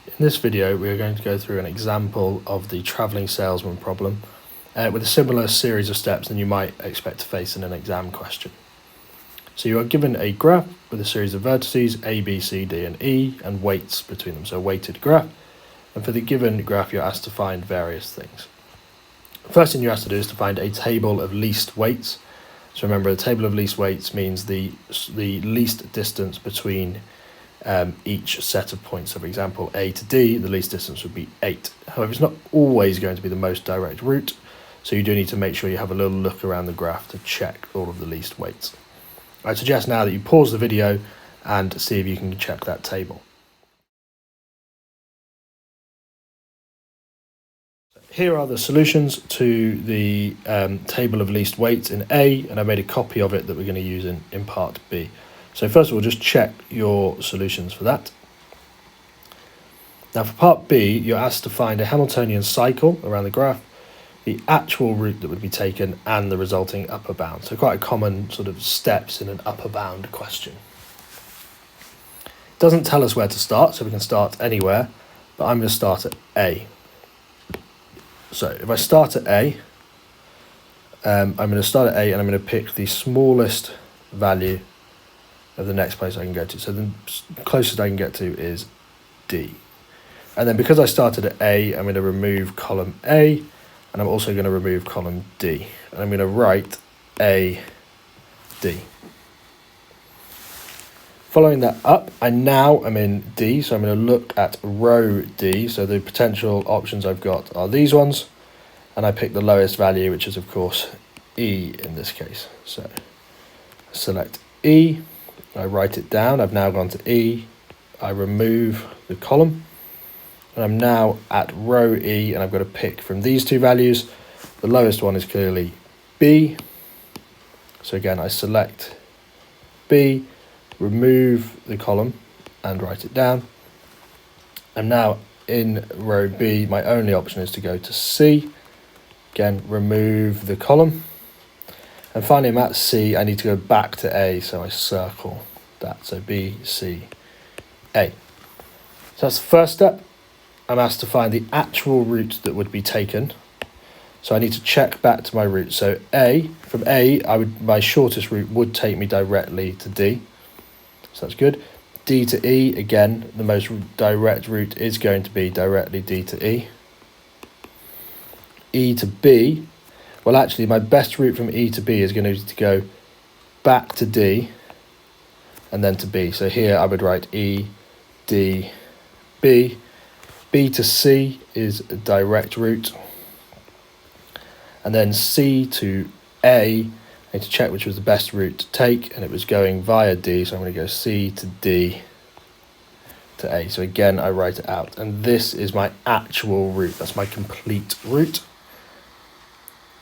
In this video, we are going to go through an example of the travelling salesman problem with a similar series of steps than you might expect to face in an exam question. So you are given a graph with a series of vertices A, B, C, D and E and weights between them, so a weighted graph. And for the given graph, you're asked to find various things. The first thing you're asked to do is to find a table of least weights. So remember, the table of least weights means the least distance between each set of points. So for example, A to D, the least distance would be 8. However, it's not always going to be the most direct route, so you do need to make sure you have a little look around the graph to check all of the least weights. I suggest now that you pause the video and see if you can check that table. Here are the solutions to the table of least weights in A, and I made a copy of it that we're going to use in part B. So first of all, just check your solutions for that. Now for part B, you're asked to find a Hamiltonian cycle around the graph, the actual route that would be taken, and the resulting upper bound. So quite a common sort of steps in an upper bound question. It doesn't tell us where to start, so we can start anywhere, but I'm going to start at A. So if I start at A, I'm going to start at A and I'm going to pick the smallest value of the next place I can go to. So the closest I can get to is D. And then because I started at A, I'm going to remove column A, and I'm also going to remove column D. And I'm going to write A, D. Following that up, I now am in D, so I'm going to look at row D. So the potential options I've got are these ones, and I pick the lowest value, which is of course E in this case. So select E, I write it down. I've now gone to E, I remove the column, and I'm now at row E, and I've got to pick from these two values. The lowest one is clearly B. So again, I select B, remove the column and write it down. I'm now in row B. My only option is to go to C. Again, remove the column. And finally, I'm at C. I need to go back to A, so I circle that. So B, C, A. So that's the first step. I'm asked to find the actual route that would be taken. So I need to check back to my route. So from A, my shortest route would take me directly to D. So that's good. D to E, again, the most direct route is going to be directly D to E. E to B, well actually my best route from E to B is going to go back to D and then to B. So here I would write E, D, B. B to C is a direct route. And then C to A, I need to check which was the best route to take, and it was going via D, so I'm going to go C to D to A. So again, I write it out, and this is my actual route. That's my complete route.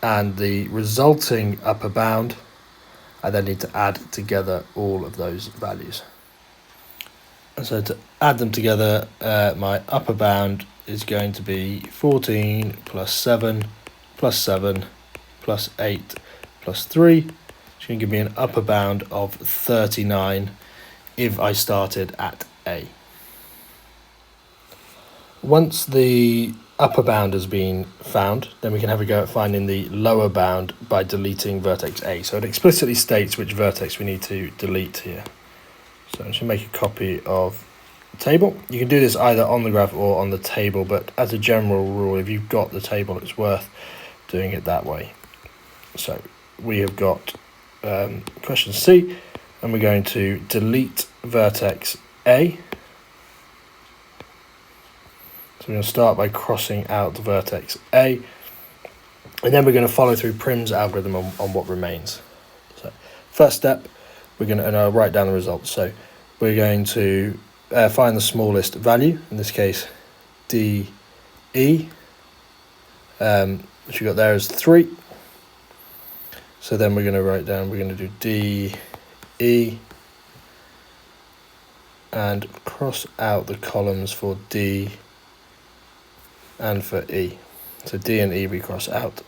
And the resulting upper bound, I then need to add together all of those values. And so to add them together, my upper bound is going to be 14 plus 7 plus 7 plus 8 plus 3, which is going to give me an upper bound of 39 if I started at A. Once the upper bound has been found, then we can have a go at finding the lower bound by deleting vertex A. So it explicitly states which vertex we need to delete here. So I'm just going to make a copy of the table. You can do this either on the graph or on the table, but as a general rule, if you've got the table, it's worth doing it that way. So we have got question C, and we're going to delete vertex A. So we're going to start by crossing out the vertex A, and then we're going to follow through Prim's algorithm on what remains. So first step, and I'll write down the results. So we're going to find the smallest value, in this case DE, which we got there is 3. So then we're going to write down, we're going to do DE and cross out the columns for D and for E. So D and E we cross out.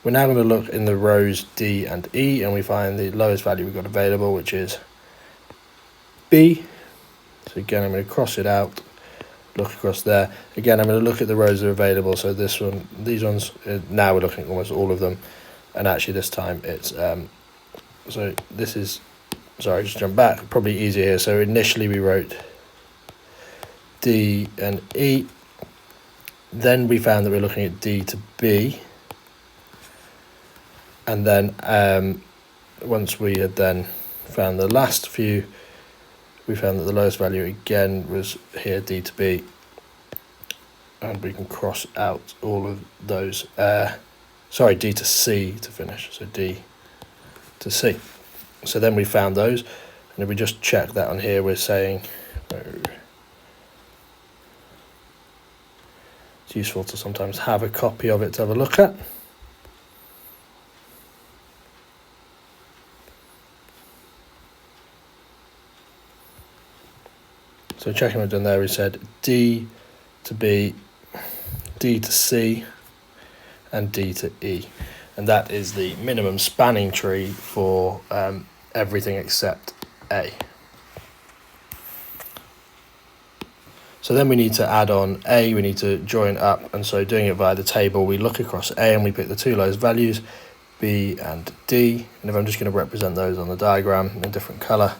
We're now going to look in the rows D and E, and we find the lowest value we've got available, which is B. So again, I'm going to cross it out, look across there. Again, I'm going to look at the rows that are available. So this one, these ones, now we're looking at almost all of them. And actually this time it's, so this is, sorry, just jump back, probably easier here. So initially we wrote D and E. Then we found that we're looking at D to B. And then once we had then found the last few, we found that the lowest value again was here, D to B. And we can cross out all of those, sorry, D to C to finish, so D to C. So then we found those, and if we just check that on here, we're saying, it's useful to sometimes have a copy of it to have a look at. So checking what I've done there, we said D to B, D to C, and D to E. And that is the minimum spanning tree for everything except A. So then we need to add on A, we need to join up, and so doing it via the table, we look across A and we pick the two lowest values, B and D. And if I'm just going to represent those on the diagram in a different colour,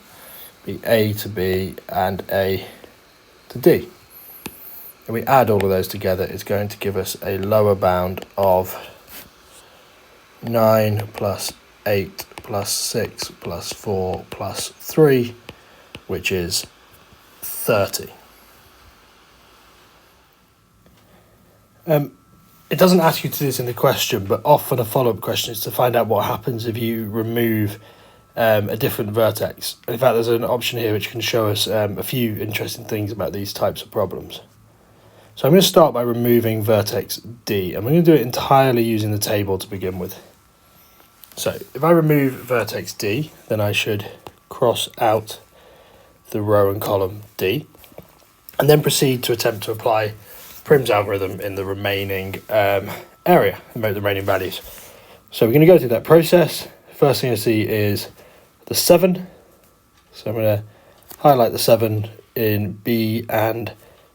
be A to B and A to D. And we add all of those together, it's going to give us a lower bound of 9 plus 8 plus 6 plus 4 plus 3, which is 30. It doesn't ask you to do this in the question, but often a follow-up question is to find out what happens if you remove a different vertex. In fact, there's an option here which can show us a few interesting things about these types of problems. So I'm going to start by removing vertex D. I'm going to do it entirely using the table to begin with. So if I remove vertex D, then I should cross out the row and column D, and then proceed to attempt to apply Prim's algorithm in the remaining area, the remaining values. So we're going to go through that process. First thing I see is the 7. So I'm going to highlight the 7 in B and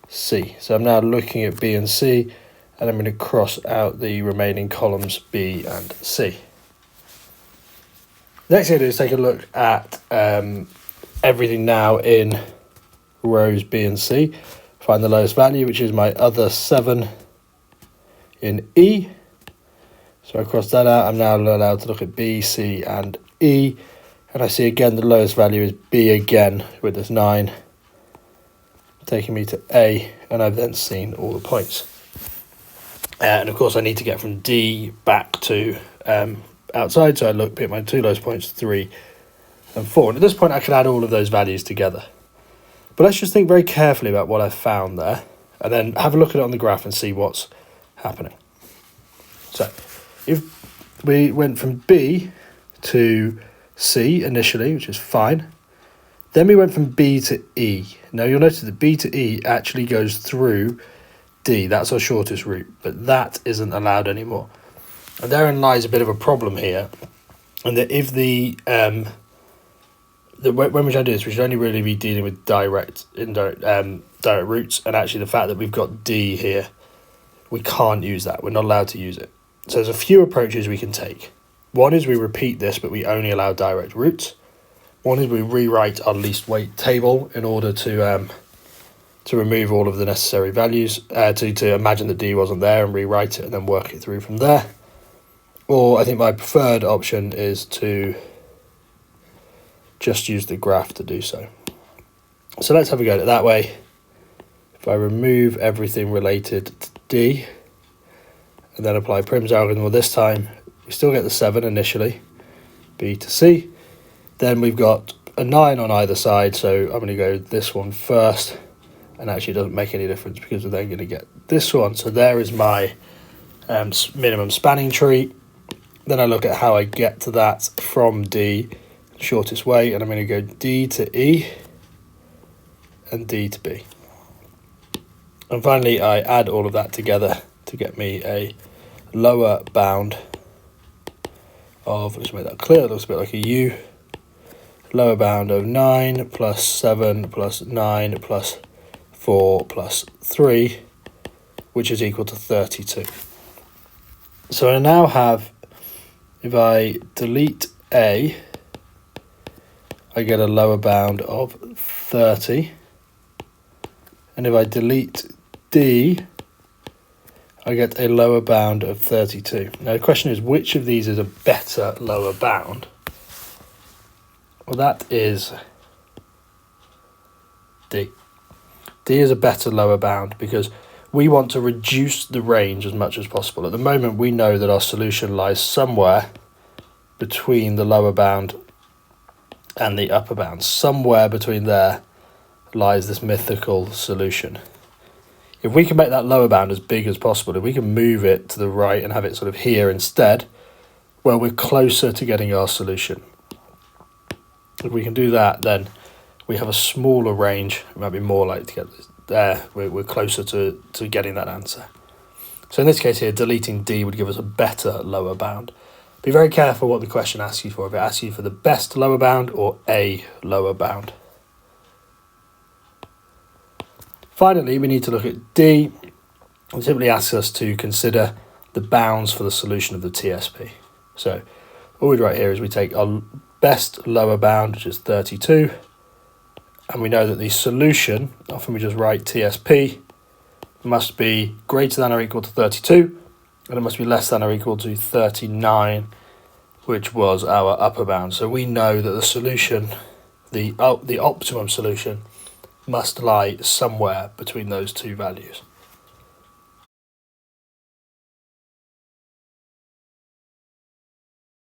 C. So I'm now looking at B and C, and I'm going to cross out the remaining columns B and C. Next thing I do is take a look at everything now in rows B and C. Find the lowest value, which is my other 7 in E. So I cross that out. I'm now allowed to look at B, C, and E. And I see again the lowest value is B again with this 9, taking me to A. And I've then seen all the points. And of course I need to get from D back to outside. So I pick my two lowest points, 3 and 4. And at this point I can add all of those values together. But let's just think very carefully about what I've found there, and then have a look at it on the graph and see what's happening. So if we went from B to C initially, which is fine, then we went from B to E. Now you'll notice that B to E actually goes through D. That's our shortest route, but that isn't allowed anymore. And therein lies a bit of a problem here, and that if when we're trying to do this, we should only really be dealing with direct routes, and actually the fact that we've got D here, we can't use that. We're not allowed to use it. So there's a few approaches we can take. One is we repeat this, but we only allow direct routes. One is we rewrite our least weight table in order to remove all of the necessary values, to imagine that D wasn't there and rewrite it and then work it through from there. Or I think my preferred option is to just use the graph to do so. So let's have a go at it that way. If I remove everything related to D and then apply Prim's algorithm, well this time we still get the 7 initially, B to C. Then we've got a 9 on either side, so I'm going to go this one first, and actually it doesn't make any difference because we're then going to get this one. So there is my minimum spanning tree. Then I look at how I get to that from D, shortest way, and I'm going to go D to E and D to B. And finally I add all of that together to get me a lower bound of, let's make that clear, it looks a bit like a U, lower bound of 9 plus 7 plus 9 plus 4 plus 3, which is equal to 32. So I now have, if I delete A, I get a lower bound of 30. And if I delete D, I get a lower bound of 32. Now the question is, which of these is a better lower bound? Well, that is D. D is a better lower bound because we want to reduce the range as much as possible. At the moment, we know that our solution lies somewhere between the lower bound and the upper bound. Somewhere between there lies this mythical solution. If we can make that lower bound as big as possible, if we can move it to the right and have it sort of here instead, well, we're closer to getting our solution. If we can do that, then we have a smaller range. It might be more likely to get this there. We're closer to getting that answer. So in this case here, deleting D would give us a better lower bound. Be very careful what the question asks you for. If it asks you for the best lower bound or a lower bound. Finally, we need to look at D. It simply asks us to consider the bounds for the solution of the TSP. So all we'd write here is we take our best lower bound, which is 32, and we know that the solution, often we just write TSP, must be greater than or equal to 32, and it must be less than or equal to 39, which was our upper bound. So we know that the solution, the optimum solution, must lie somewhere between those two values.